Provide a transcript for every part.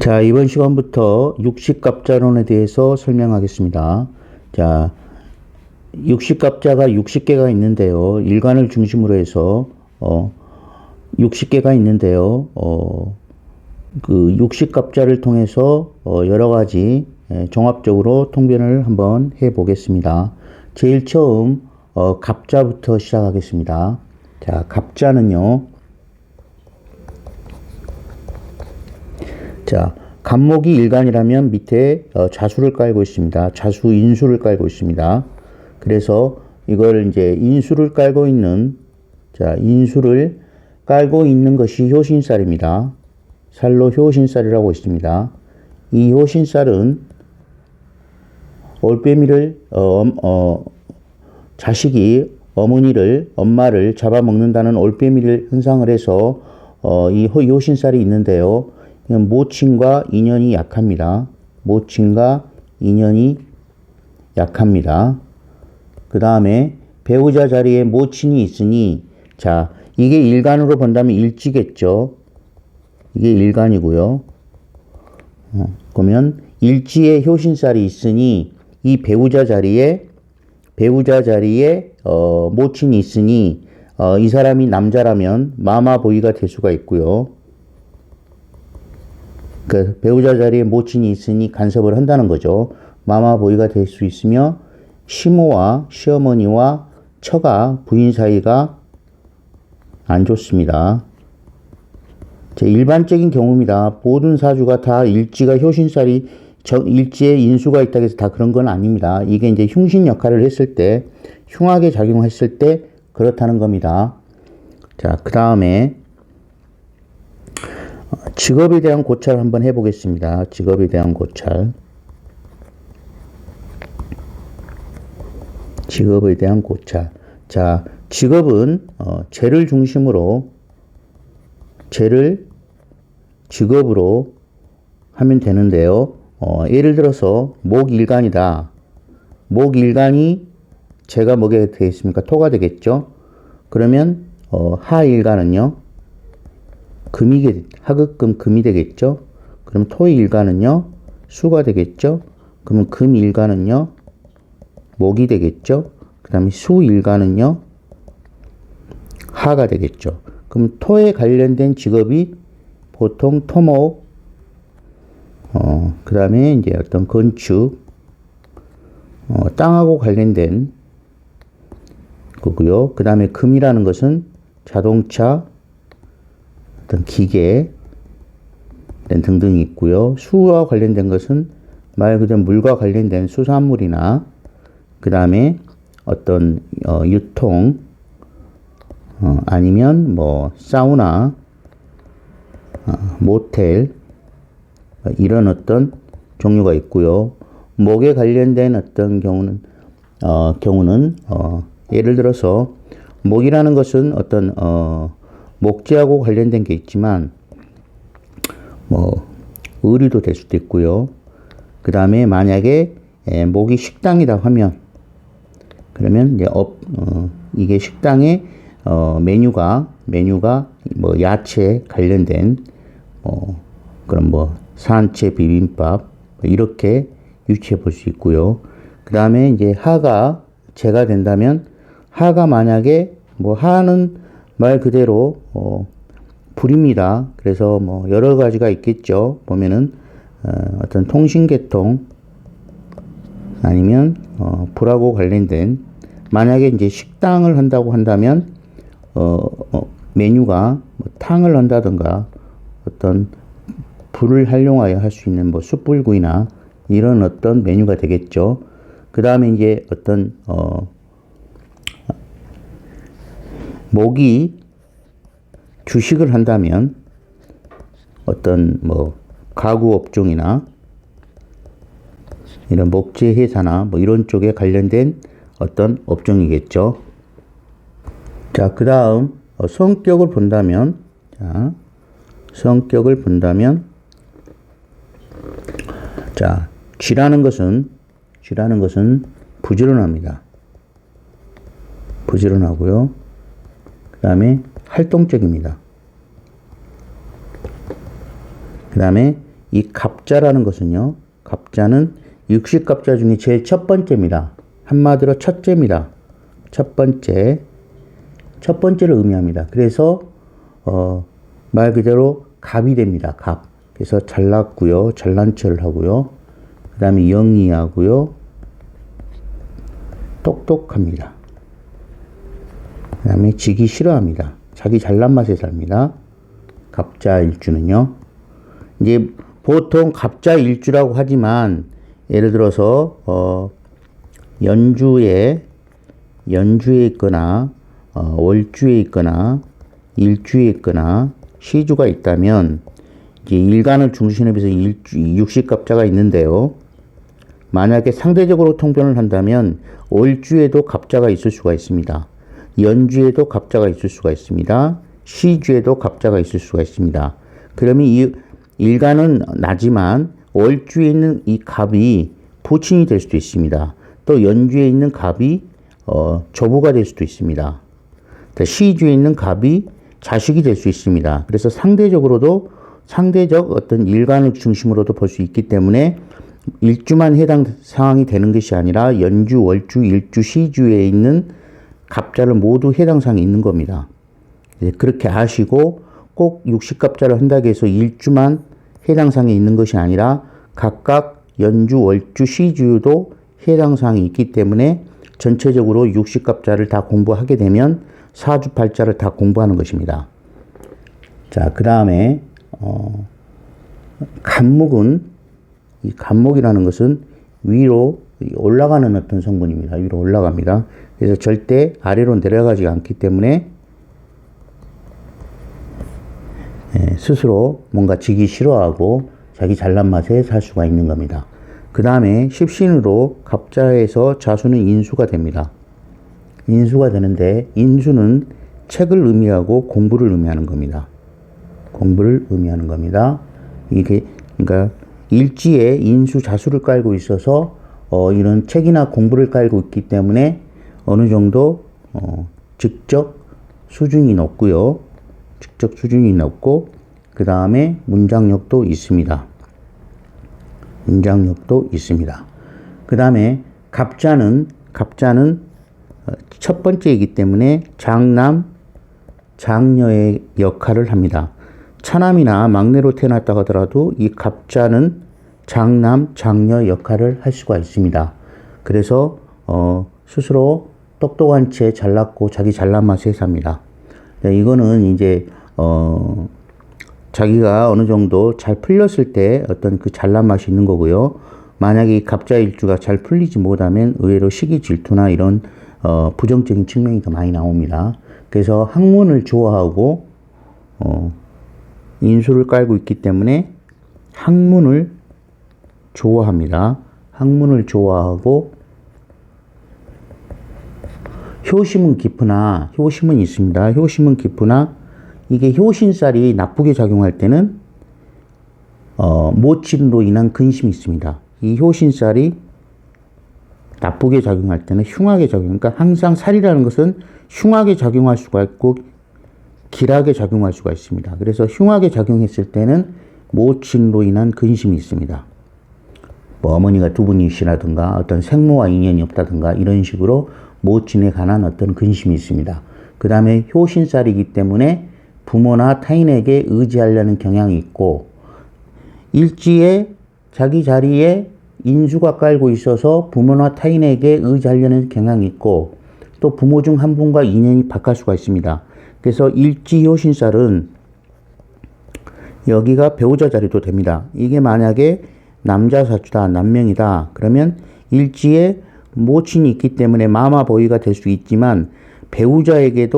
자, 이번 시간부터 육식갑자론에 대해서 설명하겠습니다. 자, 육식갑자가 60개가 있는데요. 일간을 중심으로 해서 60개가 있는데요. 그 육식갑자를 통해서 여러 가지 종합적으로 통변을 한번 해 보겠습니다. 제일 처음 갑자부터 시작하겠습니다. 자, 갑자는요. 자, 갑목이 일간이라면 밑에 자수를 깔고 있습니다. 자수 인수를 깔고 있습니다. 그래서 이걸 이제 인수를 깔고 있는, 자, 인수를 깔고 있는 것이 효신살입니다. 살로 효신살이라고 있습니다. 이 효신살은 올빼미를 자식이 엄마를 잡아먹는다는 올빼미를 현상을 해서 이 효신살이 있는데요. 모친과 인연이 약합니다. 모친과 인연이 약합니다. 그 다음에 배우자 자리에 모친이 있으니, 자, 이게 일간으로 본다면 일지겠죠. 이게 일간이고요. 그러면 일지에 효신살이 있으니 이 배우자 자리에 모친이 있으니 이 사람이 남자라면 마마보이가 될 수가 있고요. 그 배우자 자리에 모친이 있으니 간섭을 한다는 거죠. 마마보이가 될 수 있으며 시모와 시어머니와 처가 부인 사이가 안 좋습니다. 제 일반적인 경우입니다. 모든 사주가 다 일지가 효신살이 일지에 인수가 있다고 해서 다 그런 건 아닙니다. 이게 이제 흉신 역할을 했을 때, 흉하게 작용했을 때 그렇다는 겁니다. 자, 그 다음에 직업에 대한 고찰 한번 해보겠습니다. 직업에 대한 고찰. 직업에 대한 고찰. 자, 직업은 재를 중심으로 재를 직업으로 하면 되는데요. 예를 들어서 목일간이다. 목일간이 재가 뭐게 되겠습니까? 토가 되겠죠. 그러면 하일간은요. 하급금 금이 되겠죠. 그럼 토일간은요. 수가 되겠죠. 그러면 금일간은요. 목이 되겠죠. 그 다음에 수일간은요. 하가 되겠죠. 그럼 토에 관련된 직업이 보통 토목, 그 다음에 이제 어떤 건축, 땅하고 관련된 거고요. 그 다음에 금이라는 것은 자동차, 어떤 기계 등등이 있고요. 수와 관련된 것은 말 그대로 물과 관련된 수산물이나 그 다음에 어떤 유통, 아니면 뭐 사우나, 모텔 이런 어떤 종류가 있고요. 목에 관련된 어떤 경우는 예를 들어서 목이라는 것은 어떤 목재하고 관련된 게 있지만 뭐 의류도 될 수도 있고요. 그 다음에 만약에 목이 식당이다 하면 그러면 이제 이게 식당의 메뉴가 뭐 야채 관련된 그런 뭐 산채 비빔밥 이렇게 유추해 볼 수 있고요. 그 다음에 이제 하가 재가 된다면 하가 만약에 뭐 하는 말 그대로 불입니다. 그래서 뭐 여러 가지가 있겠죠. 보면은 어떤 통신계통 아니면 불하고 관련된 만약에 이제 식당을 한다고 한다면 메뉴가 뭐 탕을 한다든가 어떤 불을 활용하여 할 수 있는 뭐 숯불구이나 이런 어떤 메뉴가 되겠죠. 그 다음에 이제 어떤 목이 주식을 한다면 어떤 뭐 가구 업종이나 이런 목재 회사나 뭐 이런 쪽에 관련된 어떤 업종이겠죠. 자, 그 다음 성격을 본다면, 자, 자, 쥐라는 것은 부지런합니다. 부지런하고요. 그 다음에 활동적입니다. 그 다음에 이 갑자라는 것은요. 갑자는 육식갑자 중에 제일 첫 번째입니다. 한마디로 첫째입니다. 첫 번째를 의미합니다. 그래서 말 그대로 갑이 됩니다. 갑. 그래서 잘났고요. 잘난 척을 하고요. 그 다음에 영리하고요. 똑똑합니다. 그 다음에 지기 싫어합니다. 자기 잘난 맛에 삽니다. 갑자일주는요. 이제 보통 갑자일주라고 하지만 예를 들어서 연주에 있거나 월주에 있거나 일주에 있거나 시주가 있다면 이제 일간을 중심으로 해서 육식갑자가 있는데요. 만약에 상대적으로 통변을 한다면 월주에도 갑자가 있을 수가 있습니다. 연주에도 갑자가 있을 수가 있습니다. 시주에도 갑자가 있을 수가 있습니다. 그러면 이 일간은 나지만 월주에 있는 이 갑이 부친이 될 수도 있습니다. 또 연주에 있는 갑이 조부가 될 수도 있습니다. 시주에 있는 갑이 자식이 될 수 있습니다. 그래서 상대적 어떤 일간을 중심으로도 볼 수 있기 때문에 일주만 해당 상황이 되는 것이 아니라 연주, 월주, 일주, 시주에 있는 갑자를 모두 해당 사항이 있는 겁니다. 그렇게 아시고 꼭 육식갑자를 한다고 해서 일주만 해당 사항이 있는 것이 아니라 각각 연주, 월주, 시주도 해당 사항이 있기 때문에 전체적으로 육식갑자를 다 공부하게 되면 사주팔자를 다 공부하는 것입니다. 자, 그 다음에 간목은 이 간목이라는 것은 위로 올라가는 어떤 성분입니다. 위로 올라갑니다. 그래서 절대 아래로 내려가지 않기 때문에 스스로 뭔가 지기 싫어하고 자기 잘난 맛에 살 수가 있는 겁니다. 그 다음에 십신으로 갑자에서 자수는 인수가 됩니다. 인수가 되는데 인수는 책을 의미하고 공부를 의미하는 겁니다. 공부를 의미하는 겁니다. 이게 그러니까 일지에 인수 자수를 깔고 있어서 이런 책이나 공부를 깔고 있기 때문에 어느 정도 직접 수준이 높고요. 직접 수준이 높고 그 다음에 문장력도 있습니다. 문장력도 있습니다. 그 다음에 갑자는 첫 번째이기 때문에 장남, 장녀의 역할을 합니다. 차남이나 막내로 태어났다 하더라도 이 갑자는 장남, 장녀 역할을 할 수가 있습니다. 그래서 스스로 똑똑한 채 잘났고 자기 잘난 맛에 삽니다. 이거는 이제 자기가 어느 정도 잘 풀렸을 때 어떤 그 잘난 맛이 있는 거고요. 만약에 이 갑자일주가 잘 풀리지 못하면 의외로 시기 질투나 이런 부정적인 측면이 더 많이 나옵니다. 그래서 학문을 좋아하고 인수를 깔고 있기 때문에 학문을 좋아합니다. 학문을 좋아하고 효심은 깊으나 효심은 있습니다. 효심은 깊으나 이게 효신살이 나쁘게 작용할 때는 모친으로 인한 근심이 있습니다. 이 효신살이 나쁘게 작용할 때는 흉하게 그러니까 항상 살이라는 것은 흉하게 작용할 수가 있고 길하게 작용할 수가 있습니다. 그래서 흉하게 작용했을 때는 모친으로 인한 근심이 있습니다. 뭐 어머니가 두 분이시라든가 어떤 생모와 인연이 없다든가 이런 식으로 모친에 관한 어떤 근심이 있습니다. 그 다음에 효신살이기 때문에 부모나 타인에게 의지하려는 경향이 있고 일지에 자기 자리에 인수가 깔고 있어서 부모나 타인에게 의지하려는 경향이 있고 또 부모 중 한 분과 인연이 바뀔 수가 있습니다. 그래서 일지효신살은 여기가 배우자 자리도 됩니다. 이게 만약에 남자 사주다, 남명이다. 그러면 일지에 모친이 있기 때문에 마마보이가 될 수 있지만 배우자에게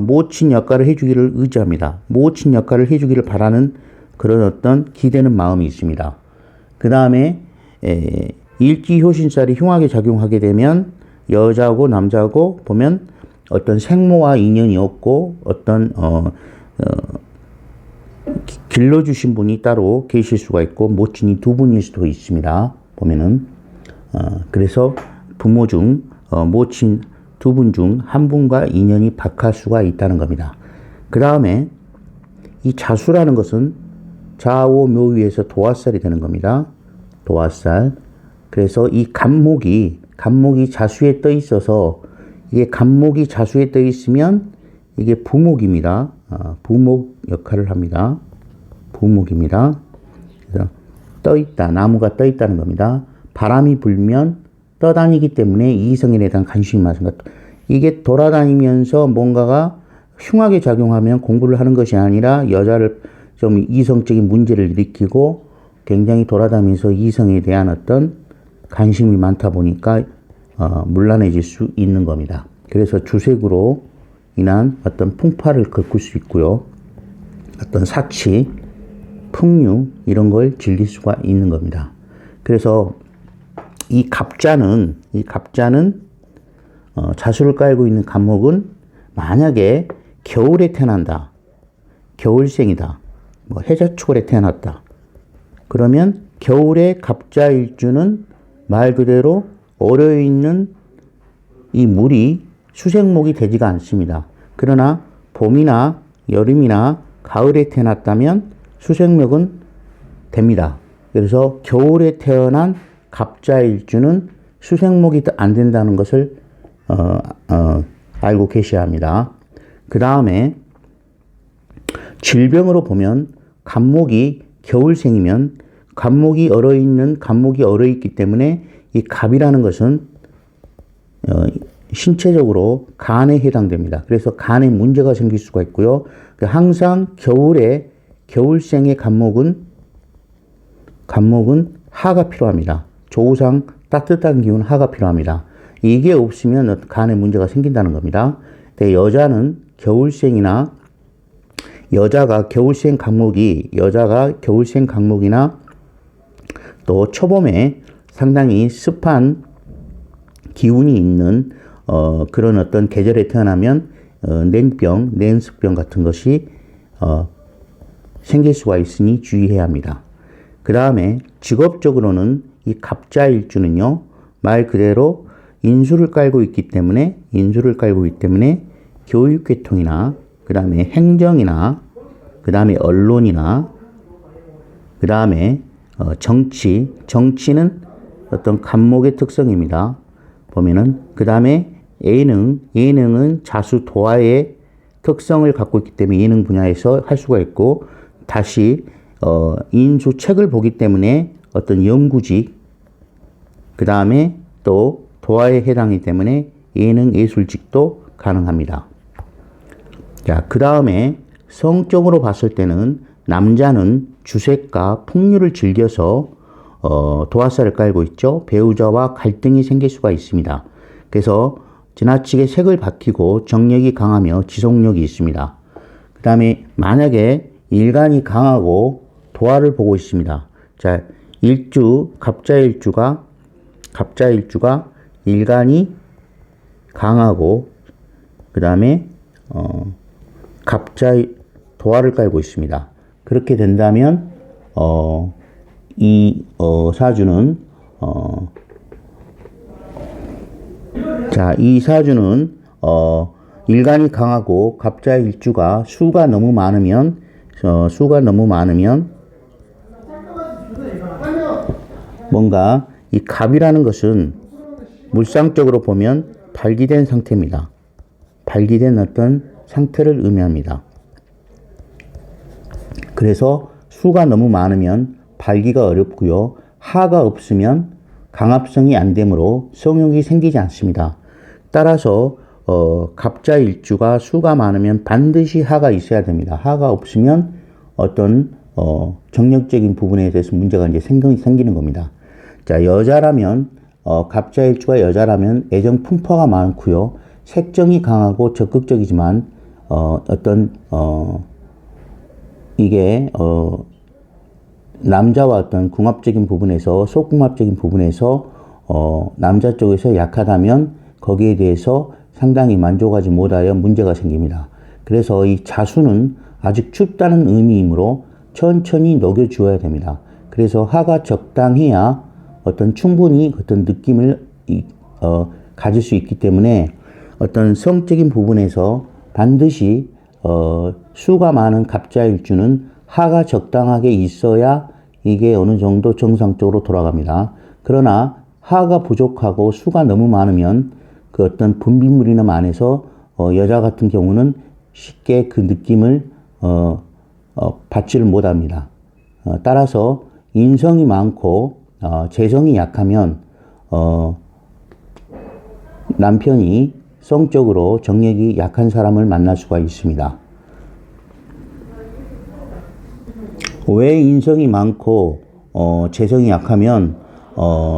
모친 역할을 해주기를 의지합니다. 모친 역할을 해주기를 바라는 그런 어떤 기대는 마음이 있습니다. 그 다음에 일지효신살이 흉하게 작용하게 되면 여자고 남자고 보면 어떤 생모와 인연이 없고 어떤 길러주신 분이 따로 계실 수가 있고 모친이 두 분일 수도 있습니다. 보면은 그래서 부모 중 모친 두 분 중 한 분과 인연이 박할 수가 있다는 겁니다. 그 다음에 이 자수라는 것은 좌오 묘위에서 도화살이 되는 겁니다. 도화살. 그래서 이 간목이 자수에 떠 있어서 이게 간목이 자수에 떠 있으면 이게 부목입니다. 부목 역할을 합니다. 부목입니다. 그래서 떠 있다. 나무가 떠 있다는 겁니다. 바람이 불면 떠다니기 때문에 이성에 대한 관심이 많은 것. 이게 돌아다니면서 뭔가가 흉하게 작용하면 공부를 하는 것이 아니라 여자를 좀 이성적인 문제를 일으키고 굉장히 돌아다니면서 이성에 대한 어떤 관심이 많다 보니까 문란해질 수 있는 겁니다. 그래서 주색으로 인한 어떤 풍파를 겪을 수 있고요. 어떤 사치, 풍류 이런 걸 즐길 수가 있는 겁니다. 그래서 이 갑자는 자수를 깔고 있는 간목은 만약에 겨울에 태어난다. 겨울생이다. 뭐 해자초월에 태어났다. 그러면 겨울에 갑자일주는 말 그대로 얼어있는 이 물이 수생목이 되지가 않습니다. 그러나 봄이나 여름이나 가을에 태어났다면 수생목은 됩니다. 그래서 겨울에 태어난 갑자일주는 수생목이 안 된다는 것을 알고 계셔야 합니다. 그 다음에 질병으로 보면 간목이 겨울생이면 간목이 얼어있기 때문에 이 갑이라는 것은 신체적으로 간에 해당됩니다. 그래서 간에 문제가 생길 수가 있고요. 항상 겨울생의 간목은 하가 필요합니다. 조우상 따뜻한 기운 하가 필요합니다. 이게 없으면 간에 문제가 생긴다는 겁니다. 여자는 겨울생이나 여자가 겨울생 간목이나 또 초봄에 상당히 습한 기운이 있는 그런 어떤 계절에 태어나면 냉습병 같은 것이 생길 수가 있으니 주의해야 합니다. 그 다음에 직업적으로는 이 갑자일주는요, 말 그대로 인수를 깔고 있기 때문에 교육계통이나 그 다음에 행정이나 그 다음에 언론이나 그 다음에 정치는 어떤 간목의 특성입니다. 보면은 그 다음에 예능은 자수 도화의 특성을 갖고 있기 때문에 예능 분야에서 할 수가 있고, 다시 인수 책을 보기 때문에 어떤 연구직, 그 다음에 또 도화에 해당이기 때문에 예능 예술직도 가능합니다. 자, 그 다음에 성적으로 봤을 때는 남자는 주색과 풍류를 즐겨서 도화살을 깔고 있죠. 배우자와 갈등이 생길 수가 있습니다. 그래서 지나치게 색을 밝히고 정력이 강하며 지속력이 있습니다. 그 다음에 만약에 일간이 강하고 도화를 보고 있습니다. 자, 갑자일주가 일간이 강하고 그 다음에 도화를 깔고 있습니다. 그렇게 된다면 이 사주는 일간이 강하고 갑자일주가 수가 너무 많으면 뭔가 이 갑이라는 것은 물상적으로 보면 발기된 상태입니다. 발기된 어떤 상태를 의미합니다. 그래서 수가 너무 많으면 발기가 어렵고요. 하가 없으면 강합성이 안 되므로 성욕이 생기지 않습니다. 따라서 갑자일주가 수가 많으면 반드시 하가 있어야 됩니다. 하가 없으면 어떤 정력적인 부분에 대해서 문제가 이제 생기는 겁니다. 자, 여자라면 갑자일주가 여자라면 애정 풍파가 많고요. 색정이 강하고 적극적이지만 이게 남자와 어떤 궁합적인 부분에서 속궁합적인 부분에서 남자 쪽에서 약하다면 거기에 대해서 상당히 만족하지 못하여 문제가 생깁니다. 그래서 이 자수는 아직 춥다는 의미이므로 천천히 녹여주어야 됩니다. 그래서 하가 적당해야 충분히 어떤 느낌을 가질 수 있기 때문에 어떤 성적인 부분에서 반드시 수가 많은 갑자일주는 하가 적당하게 있어야 이게 어느 정도 정상적으로 돌아갑니다. 그러나 하가 부족하고 수가 너무 많으면 그 어떤 분비물이나 안에서 여자 같은 경우는 쉽게 그 느낌을 받지를 못합니다. 따라서 인성이 많고 재성이 약하면 남편이 성적으로 정력이 약한 사람을 만날 수가 있습니다. 왜 인성이 많고 재성이 약하면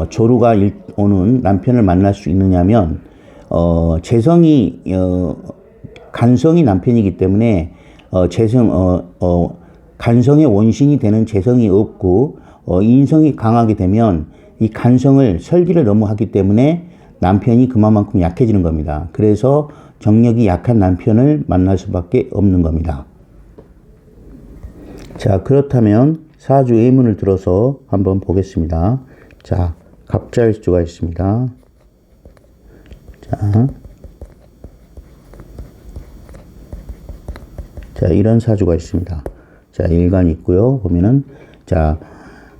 조루가 오는 남편을 만날 수 있느냐면 재성이 간성이 남편이기 때문에 간성의 원신이 되는 재성이 없고 인성이 강하게 되면 이 간성을 설기를 너무 하기 때문에 남편이 그만큼 약해지는 겁니다. 그래서 정력이 약한 남편을 만날 수밖에 없는 겁니다. 자, 그렇다면 사주 예문을 들어서 한번 보겠습니다. 자, 갑자일주가 있습니다. 자, 이런 사주가 있습니다. 자, 일간이 있고요. 보면은, 자,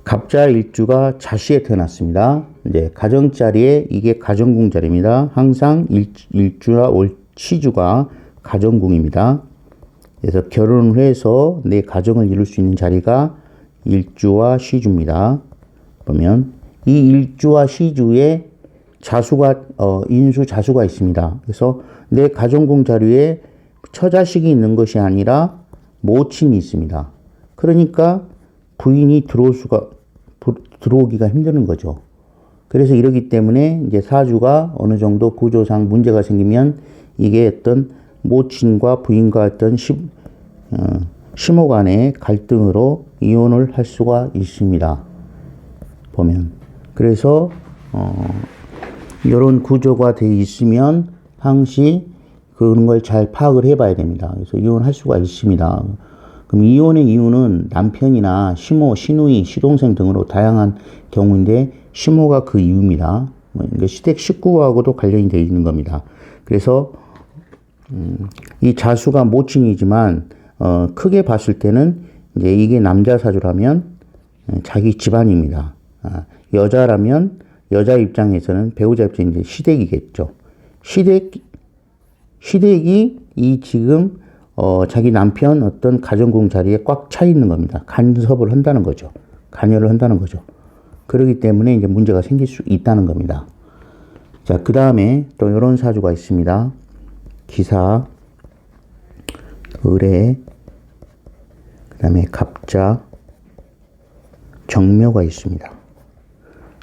갑자일주가 자시에 태어났습니다. 이제 가정자리에 이게 가정궁 자리입니다. 항상 일주나 시주가 가정궁입니다. 그래서 결혼을 해서 내 가정을 이룰 수 있는 자리가 일주와 시주입니다. 보면 이 일주와 시주에 자수가 인수 자수가 있습니다. 그래서 내 가정궁 자리에 처자식이 있는 것이 아니라 모친이 있습니다. 그러니까 부인이 들어오기가 힘드는 거죠. 그래서 이러기 때문에 이제 사주가 어느 정도 구조상 문제가 생기면 이게 어떤 모친과 부인과 어떤 시모 간의 갈등으로 이혼을 할 수가 있습니다. 보면. 그래서, 이런 구조가 되어 있으면 항시 그런 걸 잘 파악을 해봐야 됩니다. 그래서 이혼할 수가 있습니다. 그럼 이혼의 이유는 남편이나 시모, 시누이, 시동생 등으로 다양한 경우인데 시모가 그 이유입니다. 시댁 식구하고도 관련이 되어 있는 겁니다. 그래서 이 자수가 모친이지만 크게 봤을 때는 이제 이게 남자 사주라면 자기 집안입니다. 여자라면 여자 입장에서는 배우자 입장에 이제 시댁이겠죠. 시댁이 이 지금 자기 남편 어떤 가정궁 자리에 꽉 차 있는 겁니다. 간섭을 한다는 거죠. 관여를 한다는 거죠. 그렇기 때문에 이제 문제가 생길 수 있다는 겁니다. 자, 그 다음에 또 이런 사주가 있습니다. 기사, 을에, 그 다음에 갑자, 정묘가 있습니다.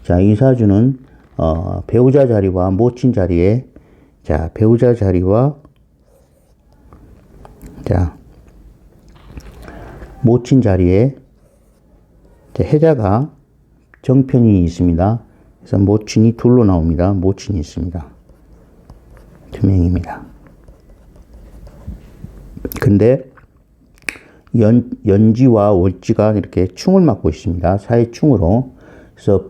자, 이 사주는 배우자 자리와 모친 자리에, 자, 배우자 자리와 자, 모친 자리에 해자가 정편이 있습니다. 그래서 모친이 둘로 나옵니다. 모친이 있습니다. 두 명입니다. 근데 연지와 월지가 이렇게 충을 맡고 있습니다. 사회충으로. 그래서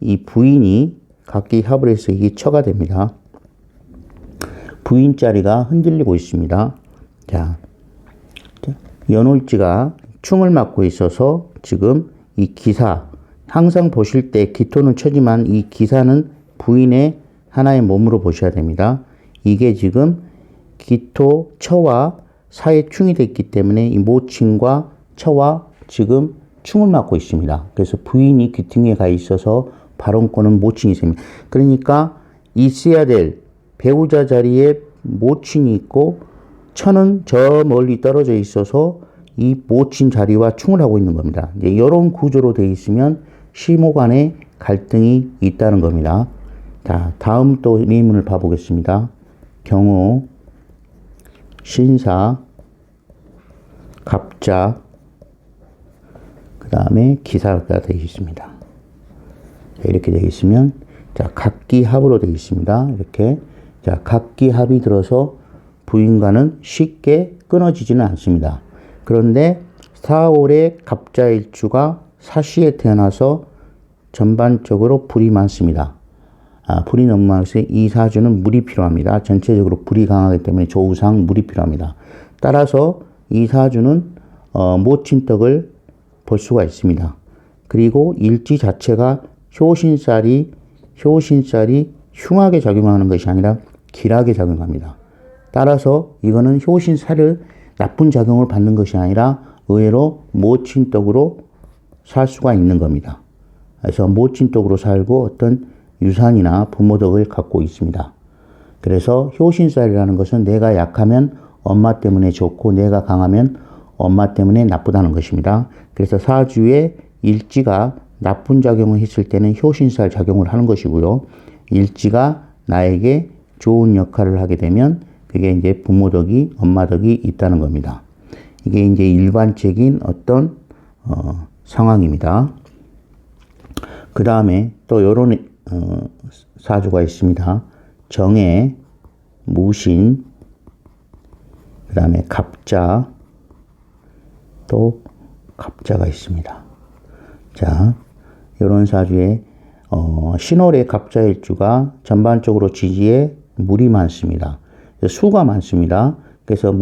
이 부인이 각기 합을 해서 이게 처가 됩니다. 부인 자리가 흔들리고 있습니다. 자, 연월지가 충을 맡고 있어서 지금 이 기사, 항상 보실 때 기토는 처지만 이 기사는 부인의 하나의 몸으로 보셔야 됩니다. 이게 지금 기토, 처와 사의 충이 됐기 때문에 이 모친과 처와 지금 충을 맡고 있습니다. 그래서 부인이 귀퉁이에 가 있어서 발언권은 모친이 있습니다. 그러니까 있어야 될 배우자 자리에 모친이 있고 처는 저 멀리 떨어져 있어서 이 모친 자리와 충을 하고 있는 겁니다. 이제 이런 구조로 되어 있으면 시모 간의 갈등이 있다는 겁니다. 자, 다음 또 예문을 봐보겠습니다. 경호, 신사, 갑자, 그 다음에 기사가 되어 있습니다. 자, 이렇게 되어 있으면, 자, 각기 합으로 되어 있습니다. 이렇게. 자, 각기 합이 들어서 부인과는 쉽게 끊어지지는 않습니다. 그런데 4월에 갑자일주가 사시에 태어나서 전반적으로 불이 많습니다. 불이 너무 많아서 이 사주는 물이 필요합니다. 전체적으로 불이 강하기 때문에 조우상 물이 필요합니다. 따라서 이 사주는 모친떡을 볼 수가 있습니다. 그리고 일지 자체가 효신살이 흉하게 작용하는 것이 아니라 길하게 작용합니다. 따라서 이거는 효신살을 나쁜 작용을 받는 것이 아니라 의외로 모친떡으로 살 수가 있는 겁니다. 그래서 모친떡으로 살고 어떤 유산이나 부모덕을 갖고 있습니다. 그래서 효신살이라는 것은 내가 약하면 엄마 때문에 좋고 내가 강하면 엄마 때문에 나쁘다는 것입니다. 그래서 사주에 일지가 나쁜 작용을 했을 때는 효신살 작용을 하는 것이고요. 일지가 나에게 좋은 역할을 하게 되면 그게 이제 부모덕이, 엄마덕이 있다는 겁니다. 이게 이제 일반적인 어떤 상황입니다. 그 다음에 또 요런 사주가 있습니다. 정해, 무신, 그 다음에 갑자, 또 갑자가 있습니다. 자, 요런 사주에 신월의 갑자일주가 전반적으로 지지에 물이 많습니다. 수가 많습니다. 그래서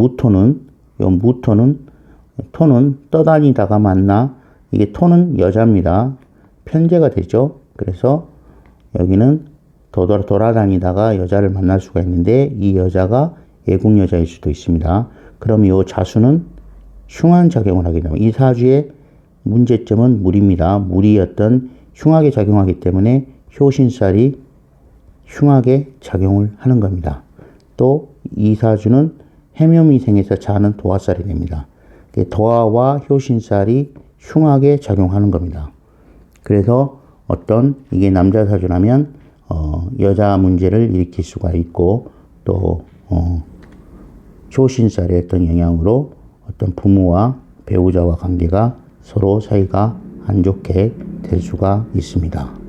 토는 떠다니다가 만나, 이게 토는 여자입니다. 편제가 되죠. 그래서 여기는 돌아다니다가 여자를 만날 수가 있는데 이 여자가 애국 여자일 수도 있습니다. 그럼 이 자수는 흉한 작용을 하게 됩니다. 이 사주의 문제점은 물입니다. 물이 어떤 흉하게 작용하기 때문에 효신살이 흉하게 작용을 하는 겁니다. 또 이 사주는 해묘미 생에서 자는 도화살이 됩니다. 도화와 효신살이 흉하게 작용하는 겁니다. 그래서 이게 남자 사주라면 여자 문제를 일으킬 수가 있고 또 효신살의 어떤 영향으로 어떤 부모와 배우자와 관계가 서로 사이가 안 좋게 될 수가 있습니다.